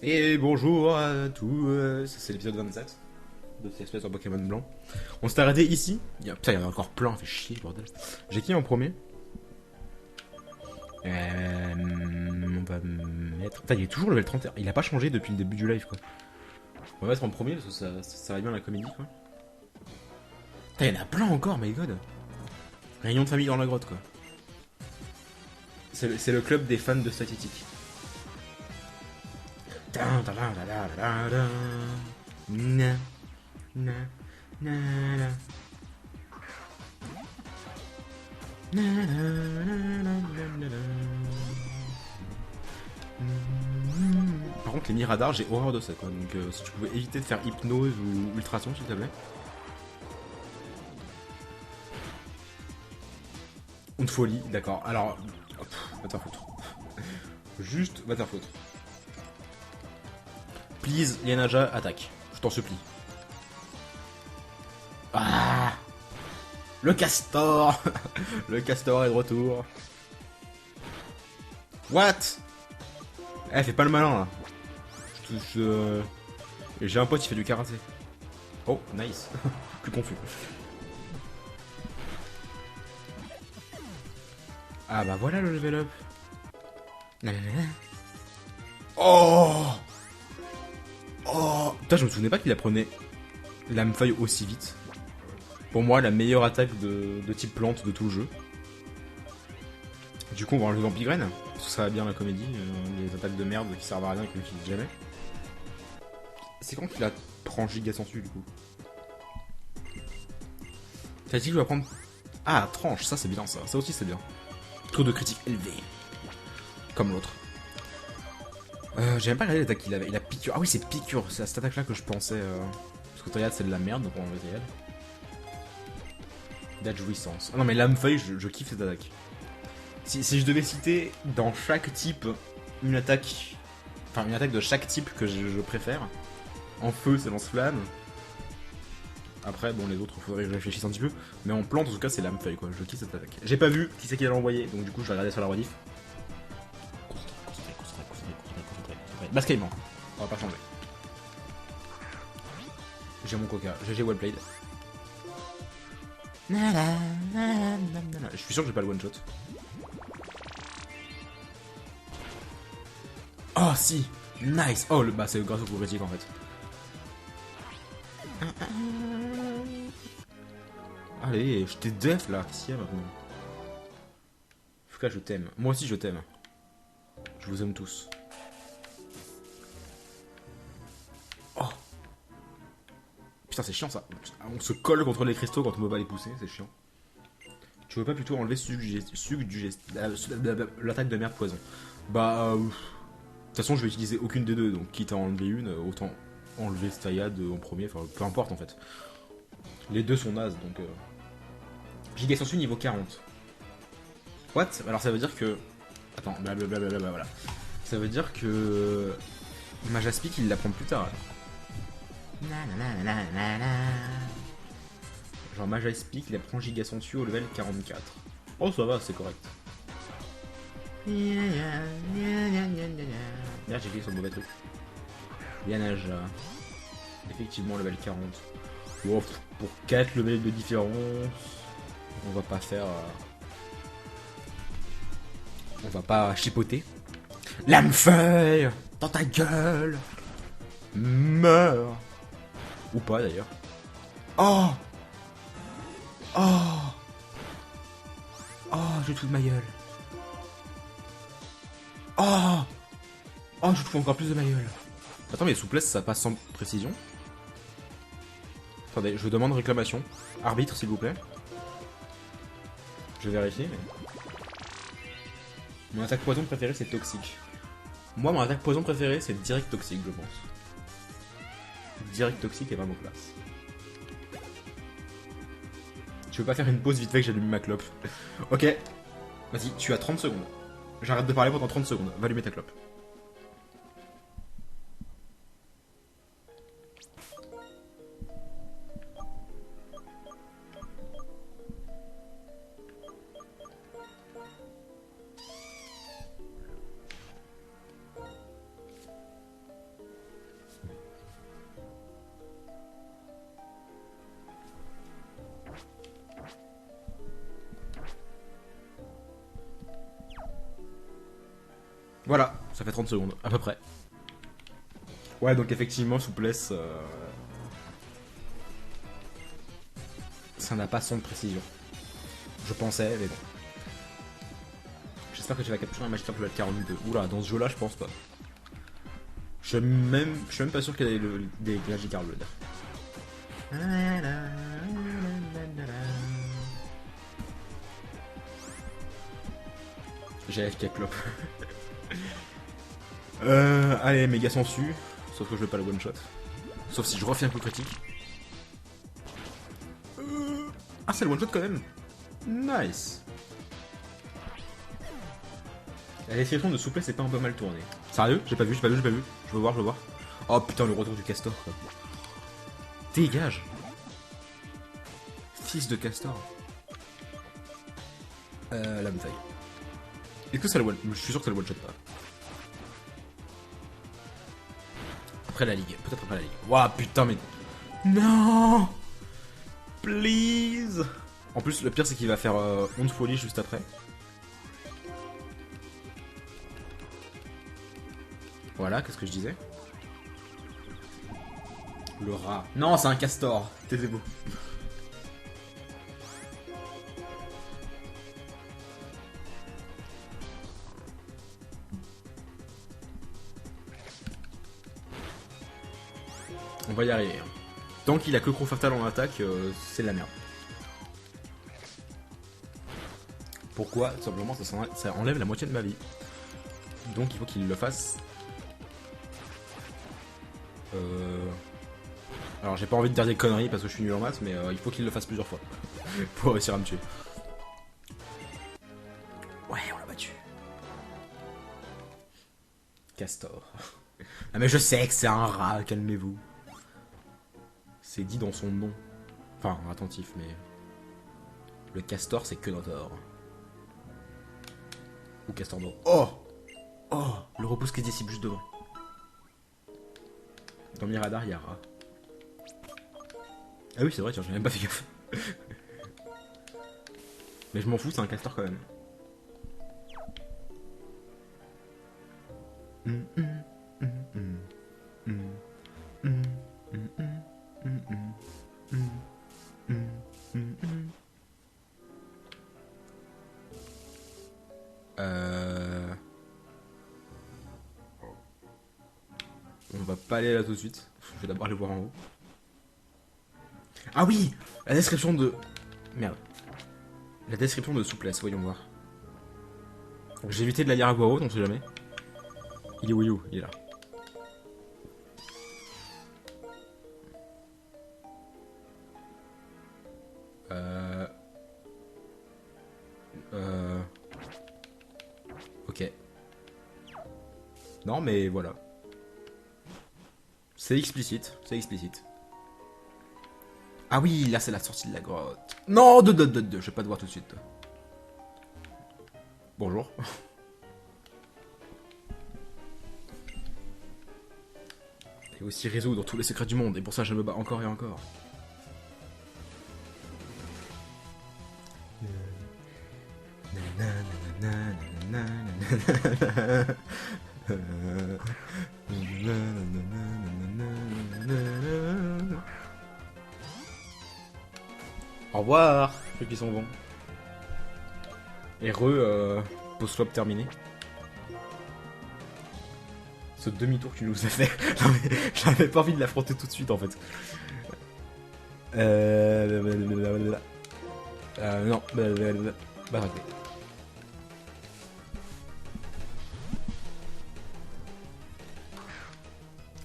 Et bonjour à tous, ça, c'est l'épisode 27 de cette espèce en Pokémon blanc. On s'est arrêté ici. Putain, il y en a encore plein, fait chier, bordel. J'ai qui en premier? On va mettre. Putain, il est toujours level 31. Il a pas changé depuis le début du live, quoi. On va mettre en premier parce que ça va bien la comédie, quoi. Putain, il y en a plein encore, my god. Réunion de famille dans la grotte, quoi. C'est le club des fans de statistiques. Na, na, na, na. Par contre, les Miradars, j'ai horreur de ça, quoi. Donc, si tu pouvais éviter de faire hypnose ou ultrason, s'il te plaît. Une folie, d'accord. Alors, va te faire foutre. Juste, va te faire foutre. Please, Yanaja, attaque. Je t'en supplie. Ah, le castor. Le castor est de retour. What? Eh, fais pas le malin, là. J'ai un pote qui fait du karaté. Oh, nice. Plus confus. Ah bah voilà le level up. Oh. Oh. Putain, je me souvenais pas qu'il apprenait l'âme-feuille aussi vite. Pour moi, la meilleure attaque de type plante de tout le jeu. Du coup, on va enlever Vampigraine. Parce que ça va bien la comédie. Les attaques de merde qui servent à rien et qu'on n'utilise jamais. C'est quand qu'il a 30 gigas sensu du coup? T'as dit que je vais prendre. Ah, tranche, ça c'est bien ça. Ça aussi c'est bien. Taux de critique élevé. Comme l'autre. J'ai même pas regardé l'attaque qu'il avait. Il a piqûre. Ah oui, c'est piqûre. C'est à cette attaque là que je pensais. Parce que Toriad c'est de la merde, donc on va enlever Toriad. D'adjouissance. Ah non, mais lame-feuille, je kiffe cette attaque. Si je devais citer dans chaque type une attaque. Enfin, une attaque de chaque type que je préfère. En feu, c'est lance-flamme. Après, bon, les autres, faudrait que je réfléchisse un petit peu. Mais en plante, en tout cas, c'est lame-feuille, quoi. Je kiffe cette attaque. J'ai pas vu qui c'est qui l'a envoyé, donc du coup, je vais regarder sur la rediff. Concentré. Bascaillement. On va pas changer. J'ai mon coca. GG well played. Je suis sûr que j'ai pas le one shot. Oh si. Nice. Oh, bah c'est grâce au coup critique en fait. Allez, je t'ai def là. Qu'est-ce qu'il y a maintenant? Fuka, je t'aime. Moi aussi, je t'aime. Je vous aime tous. Oh. Putain, c'est chiant ça. On se colle contre les cristaux quand on veut pas les pousser, c'est chiant. Tu veux pas plutôt enlever l'attaque de merde poison? Bah, de toute façon, je vais utiliser aucune des deux, donc quitte à enlever une, autant enlever Stayad en premier, enfin peu importe en fait. Les deux sont nazes, donc. Giga Sensu niveau 40. What? Alors ça veut dire que. Attends, blablabla, voilà. Ça veut dire que. Majaspic il l'apprend plus tard alors. Genre Majaspic il apprend Giga Sensu au level 44. Oh ça va, c'est correct. Merde, j'ai cliqué sur le mauvais truc. Yanaja. Effectivement, level 40. Bon, pour 4 levels de différence, on va pas faire. On va pas chipoter. Lame-feuille dans ta gueule. Meurs. Ou pas d'ailleurs. Oh. Oh. Oh, je te fous de ma gueule. Oh. Oh, je te fous encore plus de ma gueule. Attends, mais souplesse, ça passe sans précision. Attendez, je demande réclamation. Arbitre, s'il vous plaît. Je vais vérifier, mais... Mon attaque poison préférée, c'est toxique. Moi, mon attaque poison préférée, c'est direct toxique, je pense. Direct toxique est vraiment classe. Tu veux pas faire une pause vite fait que j'allume ma clope? Ok. Vas-y, tu as 30 secondes. J'arrête de parler pendant 30 secondes. Va allumer ta clope. Voilà, ça fait 30 secondes, à peu près. Ouais, donc effectivement, souplesse... ça n'a pas son de précision. Je pensais, mais bon. J'espère que tu vas capturer un Magikarp level 42. Oula, dans ce jeu-là, je pense pas. Je suis même pas sûr qu'il y ait des Magikarp level. J'ai AFK Clop. Allez, méga sensu. Sauf que je veux pas le one shot. Sauf si je refais un coup critique. Ah, c'est le one shot quand même. Nice. La description de souplesse est pas un peu mal tournée. Sérieux? J'ai pas vu. Je veux voir. Oh putain, le retour du castor. Quoi. Dégage. Fils de castor. La bataille. Est-ce que c'est le one? Je suis sûr que c'est le one shot pas. Après la ligue. Peut-être après la ligue. Ouah putain mais... Non. Please. En plus le pire c'est qu'il va faire onde folie juste après. Voilà, qu'est-ce que je disais? Le rat. Non, c'est un castor. Taisez-vous. On va y arriver. Tant qu'il a que Croc Fatal en attaque, c'est de la merde. Pourquoi? Tout simplement, ça enlève la moitié de ma vie. Donc il faut qu'il le fasse. Alors j'ai pas envie de dire des conneries parce que je suis nul en maths, mais il faut qu'il le fasse plusieurs fois. Pour réussir à me tuer. Ouais, on l'a battu. Castor. Ah mais je sais que c'est un rat, calmez-vous. C'est dit dans son nom. Enfin, attentif, mais... Le castor, c'est que Notor. Ou castor d'or. Oh. Oh, le repousse qui est ici, juste devant. Dans mes radars, il y a rat. Ah oui, c'est vrai, tiens, j'ai même pas fait gaffe. Mais je m'en fous, c'est un castor quand même. On va pas aller là tout de suite. Je vais d'abord aller voir en haut. Ah oui, la description de... Merde. La description de souplesse, voyons voir. J'ai évité de la lire à voix haute, on sait jamais. Il est où? Il est là. Ok. Non mais voilà. C'est explicite, Ah oui, là c'est la sortie de la grotte. Non, je vais pas te voir tout de suite. Bonjour. Et aussi résoudre tous les secrets du monde, et pour ça je me bats encore et encore. Au revoir, ceux qui sont bons. Et post-swap terminé. Ce demi-tour que tu nous as fait. Non mais j'avais pas envie de l'affronter tout de suite en fait. Non. Bah raté.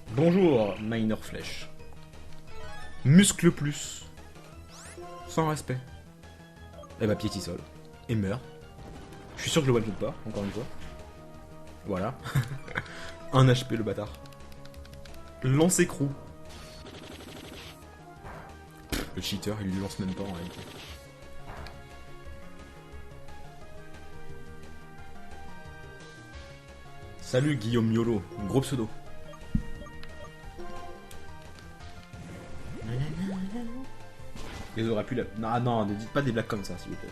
Bonjour, Minor Flèche. Muscle plus. Sans respect. Et bah piétisol. Et meurt. Je suis sûr que je le one-shot pas, encore une fois. Voilà. 1 HP le bâtard. Lance écrou. Le cheater, il lui lance même pas en réalité. Salut Guillaume Miolo, gros pseudo. Ils auraient pu la... Non, ne dites pas des blagues comme ça, s'il vous plaît.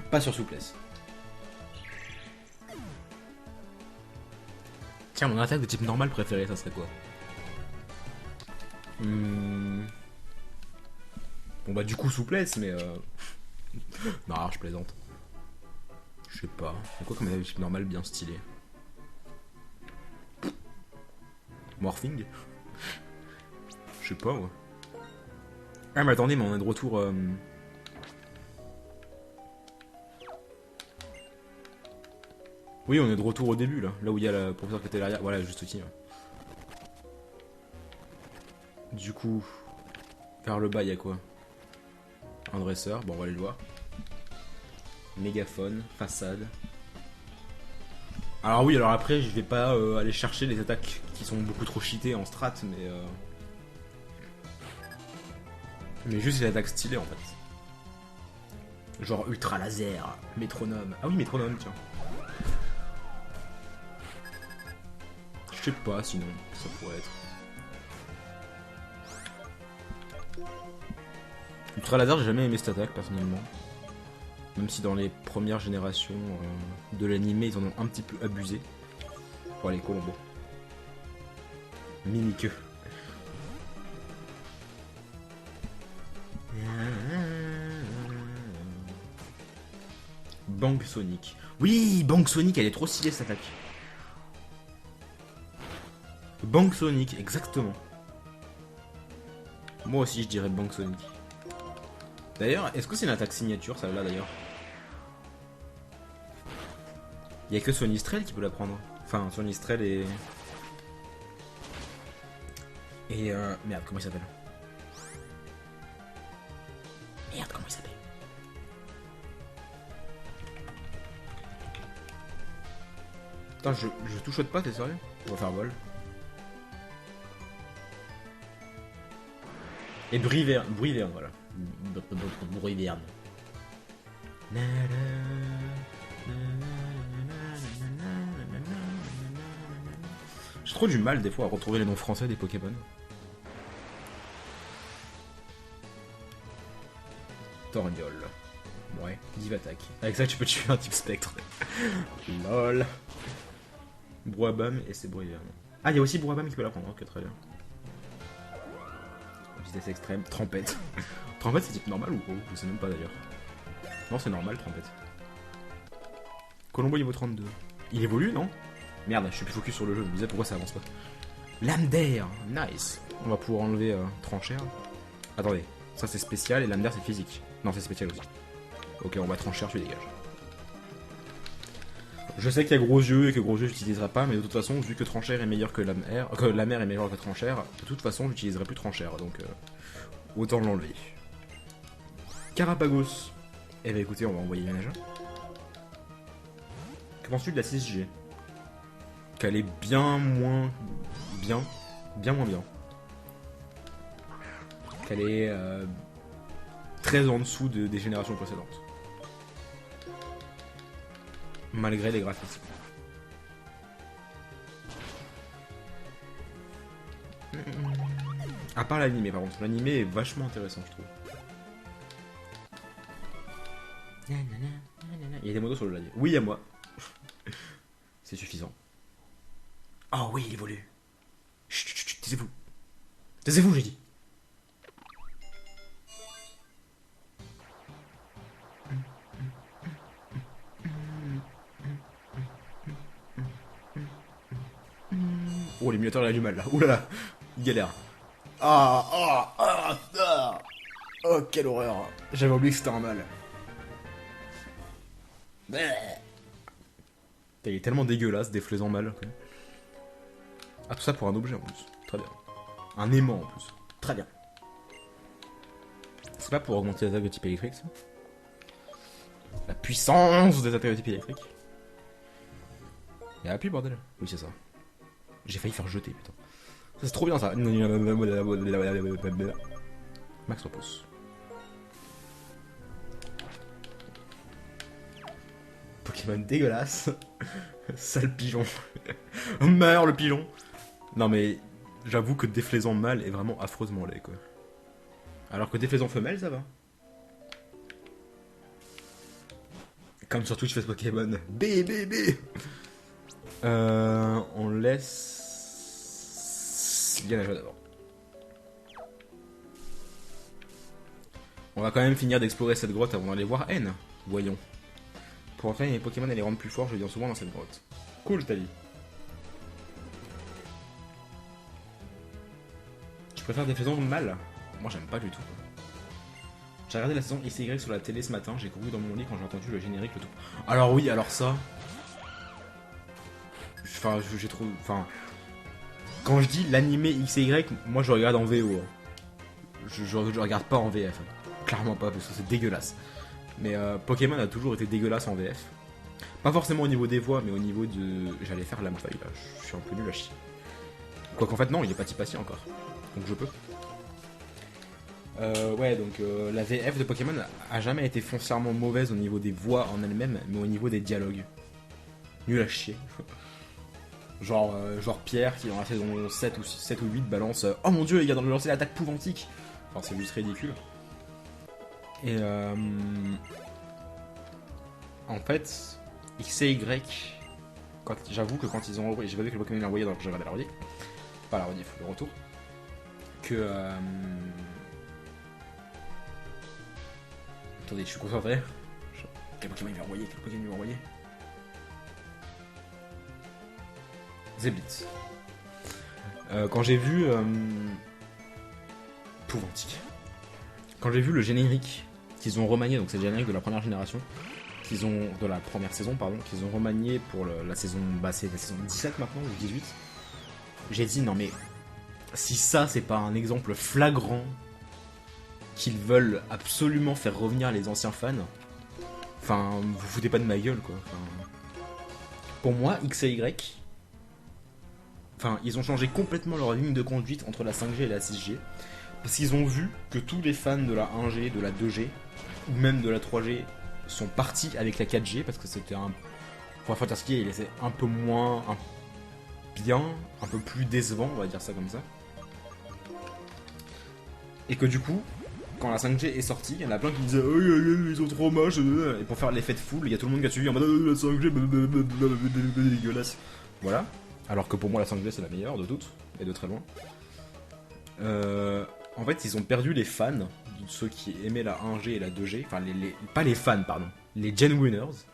Pas sur souplesse. Tiens, mon attaque de type normal préférée, ça serait quoi? Bon bah du coup souplesse, mais non, alors, je plaisante. Je sais pas. C'est quoi comme attaque de type normal bien stylé? Morphing? Je sais pas, ouais. Ah mais attendez, mais on est de retour... Oui, on est de retour au début, là où il y a le professeur qui était derrière. Voilà, juste ici. Du coup, vers le bas, il y a quoi? Un dresseur, bon, on va aller le voir. Mégaphone, façade. Alors oui, alors après, je vais pas aller chercher les attaques qui sont beaucoup trop cheatées en strat, mais juste les attaques stylées, en fait. Genre ultra laser, métronome. Ah oui, métronome, tiens. Je sais pas, sinon, ça pourrait être. Ultra laser, j'ai jamais aimé cette attaque, personnellement. Même si dans les premières générations de l'animé, ils en ont un petit peu abusé. Bon, allez, Colombo. Mimiqueux. Bang Sonic. Oui, Bang Sonic, elle est trop stylée cette attaque. Bang Sonic, exactement. Moi aussi, je dirais Bang Sonic. D'ailleurs, est-ce que c'est une attaque signature, celle-là, d'ailleurs? Il y a que Sonistrel qui peut la prendre. Enfin, Sonistrel et... Merde, comment il s'appelle? Merde, comment il s'appelle? Putain, je touchote pas, t'es sérieux? On va faire vol. Et Bruyverne, voilà. Bruyverne. J'ai trop du mal des fois à retrouver les noms français des Pokémon. Torgnol. Ouais, Divatak. Avec ça, tu peux tuer un type spectre. Lol. Brouhabam et c'est Bruyverne. Ah, il y a aussi Brouhabam qui peut la prendre. Ok, très bien. Vitesse extrême, Trempette. Trempette, c'est type normal ou gros? Je sais même pas d'ailleurs. Non, c'est normal, Trempette. Colombo niveau 32. Il évolue, non? Merde, je suis plus focus sur le jeu. Je me disais pourquoi ça avance pas. Lame d'air, nice. On va pouvoir enlever Tranchère. Attendez, ça c'est spécial et lame d'air c'est physique. Non, c'est spécial aussi. Ok, on va Tranchère, tu dégages. Je sais qu'il y a gros yeux et que gros yeux j'utiliserai pas, mais de toute façon, vu que Tranchère est meilleur que lame air, que la mer est meilleure que Tranchère, de toute façon, j'utiliserai plus Tranchère, donc autant l'enlever. Carapagos. Eh ben écoutez, on va envoyer un agent. Que penses-tu de la 6G? Qu'elle est bien moins bien. Bien moins bien. Qu'elle est très en dessous des générations précédentes. Malgré les graphismes. À part l'animé par contre. L'animé est vachement intéressant je trouve. Il y a des motos sur le ladier. Oui, à moi. C'est suffisant. Oh oui, il évolue. Chut, chut, chut, taisez-vous. Taisez-vous, j'ai dit. Oh, l'émulateur il a du mal là. Ouh là là. Il galère. Oh, quelle horreur. J'avais oublié que c'était un mal. Il est tellement dégueulasse, déflaisant mal. Okay. Ah, tout ça pour un objet en plus. Très bien. Un aimant en plus. Très bien. C'est pas pour augmenter l'attaque de type électrique ça? La puissance des attaques de type électrique. Y'a appui bordel. Oui c'est ça. J'ai failli faire jeter putain. Ça c'est trop bien ça. Max repousse. Pokémon dégueulasse. Sale pigeon. Meurs le pigeon. Non mais j'avoue que déflaisant mâle est vraiment affreusement laid quoi. Alors que déflaisant femelle ça va. Comme sur Twitch face Pokémon. B. On laisse bien jouer d'abord. On va quand même finir d'explorer cette grotte avant d'aller voir N. Voyons. Pour entraîner les Pokémon et les rendre plus forts, je viens souvent dans cette grotte. Cool, Tali. Je préfère des saisons mal. Moi, j'aime pas du tout. J'ai regardé la saison XY sur la télé ce matin, j'ai couru dans mon lit quand j'ai entendu le générique, le tout. Alors oui, alors ça... Enfin, j'ai trop... Enfin... Quand je dis l'animé XY, moi je regarde en VO. Je regarde pas en VF. Clairement pas, parce que c'est dégueulasse. Mais Pokémon a toujours été dégueulasse en VF. Pas forcément au niveau des voix, mais au niveau de... J'allais faire l'âme-feuille là, je suis un peu nul à chier. Quoiqu'en fait non, il est pas type passé encore. Donc je peux. Ouais, donc la VF de Pokémon a jamais été foncièrement mauvaise au niveau des voix en elles-mêmes, mais au niveau des dialogues. Nul à chier. genre Pierre qui dans la saison 7 ou 8 balance oh mon dieu, il a lancé l'attaque pouvantique. Enfin, c'est juste ridicule. Et en fait, X et Y, j'avoue que quand ils ont envoyé, j'ai pas vu que le Pokémon l'a envoyé dans le jeu de la rediff, pas la rediff, le retour, que attendez, je suis concentré. Quel Pokémon il va envoyer? Quel Pokémon il va envoyer? Zeblitz. Quand j'ai vu Pouvantique. Quand j'ai vu le générique qu'ils ont remanié, donc c'est le générique de la première génération, de la première saison, pardon, qu'ils ont remanié pour la saison, bah c'est la saison 17 maintenant, ou 18, j'ai dit non mais si ça c'est pas un exemple flagrant qu'ils veulent absolument faire revenir les anciens fans, enfin vous foutez pas de ma gueule quoi. Enfin, pour moi X et Y, enfin ils ont changé complètement leur ligne de conduite entre la 5G et la 6G. Parce qu'ils ont vu que tous les fans de la 1G, de la 2G, ou même de la 3G, sont partis avec la 4G, parce que c'était un... Pour Fantasy, il était un peu moins bien, un peu plus décevant, on va dire ça comme ça. Et que du coup, quand la 5G est sortie, il y en a plein qui disaient oh, ils sont trop moches, et pour faire l'effet de foule, il y a tout le monde qui a suivi en mode la 5G, dégueulasse. Voilà. Alors que pour moi, la 5G, c'est la meilleure de toutes, et de très loin. En fait, ils ont perdu les fans, ceux qui aimaient la 1G et la 2G, enfin, pas les fans, pardon, les Gen Winners,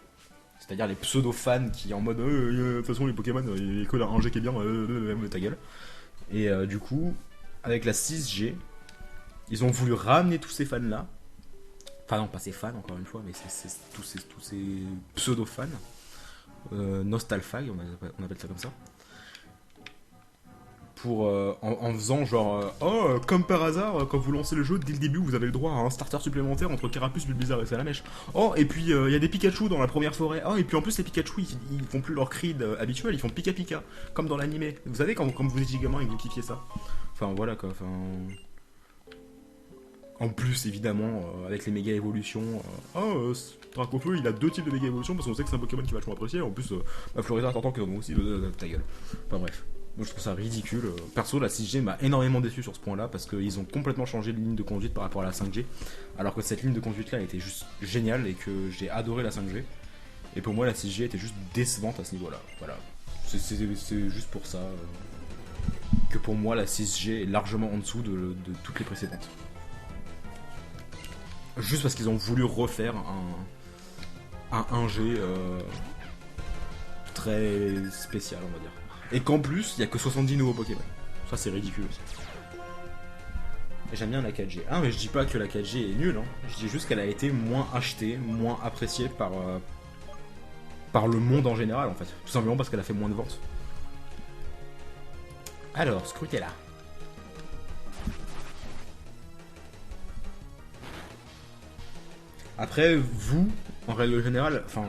c'est-à-dire les pseudo-fans qui en mode de toute façon, les Pokémon, il n'y a que la 1G qui est bien, ta gueule. Et du coup, avec la 6G, ils ont voulu ramener tous ces fans-là, enfin, non, pas ces fans, encore une fois, mais tous ces pseudo-fans, nostalfag, on appelle ça comme ça. Pour, en faisant genre comme par hasard quand vous lancez le jeu dès le début vous avez le droit à un starter supplémentaire entre Carapuce, Bulbizarre et Salamèche. Oh et puis il y a des Pikachu dans la première forêt. Oh et puis en plus les Pikachu ils font plus leur cri habituel, ils font Pika Pika comme dans l'animé. Vous savez quand vous étiez gamin et que vous kiffiez ça. Enfin voilà quoi. Enfin en plus évidemment avec les méga évolutions. Dracofeu il a 2 types de méga évolutions parce qu'on sait que c'est un Pokémon qui va vachement apprécier. En plus Florizard t'entends que nous aussi ta gueule. Enfin bref. Moi je trouve ça ridicule. Perso la 6G m'a énormément déçu sur ce point là parce qu'ils ont complètement changé de ligne de conduite par rapport à la 5G alors que cette ligne de conduite là était juste géniale et que j'ai adoré la 5G et pour moi la 6G était juste décevante à ce niveau là. Voilà. C'est juste pour ça que pour moi la 6G est largement en dessous de toutes les précédentes. Juste parce qu'ils ont voulu refaire un 1G très spécial on va dire. Et qu'en plus, il n'y a que 70 nouveaux Pokémon. Ça, c'est ridicule aussi. Et j'aime bien la 4G. Ah, mais je dis pas que la 4G est nulle. Hein. Je dis juste qu'elle a été moins achetée, moins appréciée par le monde en général, en fait. Tout simplement parce qu'elle a fait moins de ventes. Alors, Scrutella. Après, vous, en règle générale, enfin...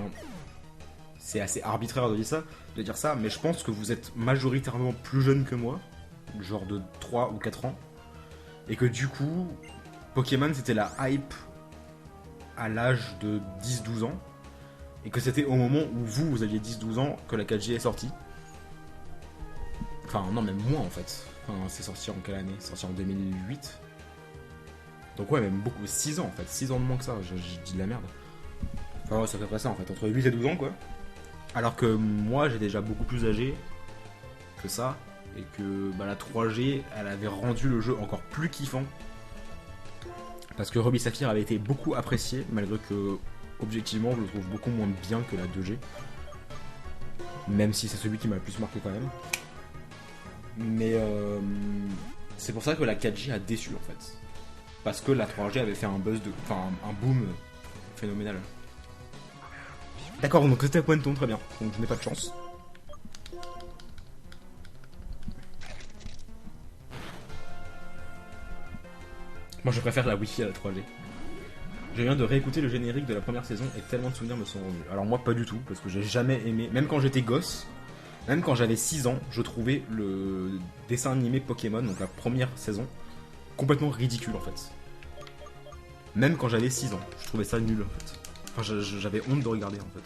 C'est assez arbitraire de dire ça, mais je pense que vous êtes majoritairement plus jeune que moi, genre de 3 ou 4 ans, et que du coup, Pokémon c'était la hype à l'âge de 10-12 ans, et que c'était au moment où vous aviez 10-12 ans que la 4G est sortie. Enfin, non, même moins en fait. Enfin, c'est sorti en quelle année? C'est sorti en 2008. Donc ouais, même beaucoup, 6 ans en fait, 6 ans de moins que ça, j'ai dit de la merde. Enfin ouais, ça fait pas ça en fait, entre 8 et 12 ans quoi. Alors que moi, j'ai déjà beaucoup plus âgé que ça, et que bah, la 3G, elle avait rendu le jeu encore plus kiffant. Parce que Ruby Sapphire avait été beaucoup apprécié, malgré que, objectivement, je le trouve beaucoup moins bien que la 2G. Même si c'est celui qui m'a le plus marqué quand même. Mais c'est pour ça que la 4G a déçu en fait. Parce que la 3G avait fait un buzz enfin un boom phénoménal. D'accord, donc c'était à point de ton, très bien. Donc je n'ai pas de chance. Moi je préfère la Wi-Fi à la 3G. Je viens de réécouter le générique de la première saison et tellement de souvenirs me sont revenus. Alors moi pas du tout, parce que j'ai jamais aimé, même quand j'étais gosse, même quand j'avais 6 ans, je trouvais le dessin animé Pokémon, donc la première saison, complètement ridicule en fait. Même quand j'avais 6 ans, je trouvais ça nul en fait. Enfin j'avais honte de regarder en fait.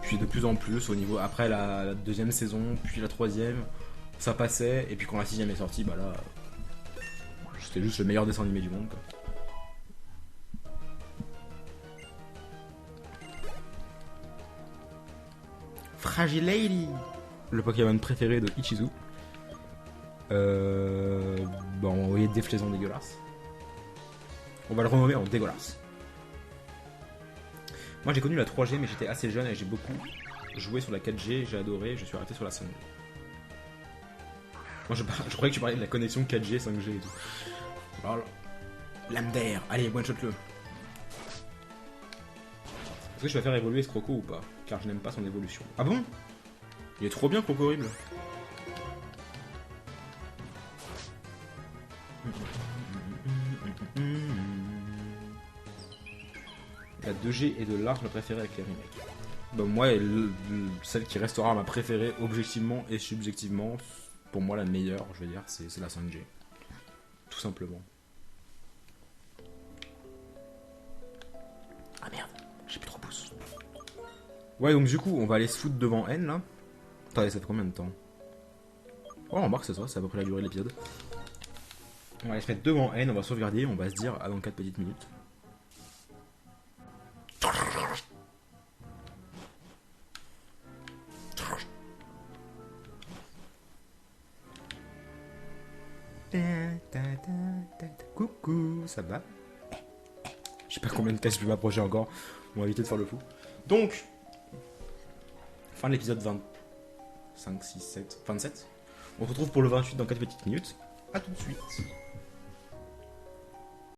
Puis de plus en plus, au niveau, après la deuxième saison, puis la troisième, ça passait, et puis quand la sixième est sortie, bah là... C'était juste le meilleur dessin animé du monde quoi. Fragile Lady, le Pokémon préféré de Ichizu. Bon, on va envoyer des flaisons dégueulasses. On va le renommer en dégueulasse. Moi j'ai connu la 3G mais j'étais assez jeune et j'ai beaucoup joué sur la 4G, j'ai adoré, je suis arrêté sur la 5G. Moi je croyais que tu parlais de la connexion 4G, 5G et tout. Oh là. Lame d'air, allez, one shot le. Est-ce que je vais faire évoluer ce Croco ou pas? Car je n'aime pas son évolution. Ah bon? Il est trop bien Croco horrible. La 2G est de large ma préférée avec les remakes. Bah moi, celle qui restera ma préférée objectivement et subjectivement, pour moi la meilleure, je veux dire, c'est la 5G. Tout simplement. Ah merde, j'ai plus 3 pouces. Ouais, donc du coup, on va aller se foutre devant N là. Attendez, ça fait combien de temps? Oh, on remarque, c'est ça, c'est à peu près la durée de l'épisode. On va aller se mettre devant N, on va sauvegarder, on va se dire à dans 4 petites minutes. Coucou, ça va? Je sais pas combien de cases je vais m'approcher encore. On va éviter de faire le fou. Donc, fin de l'épisode 25, 6, 7, 27. On se retrouve pour le 28 dans 4 petites minutes. A tout de suite.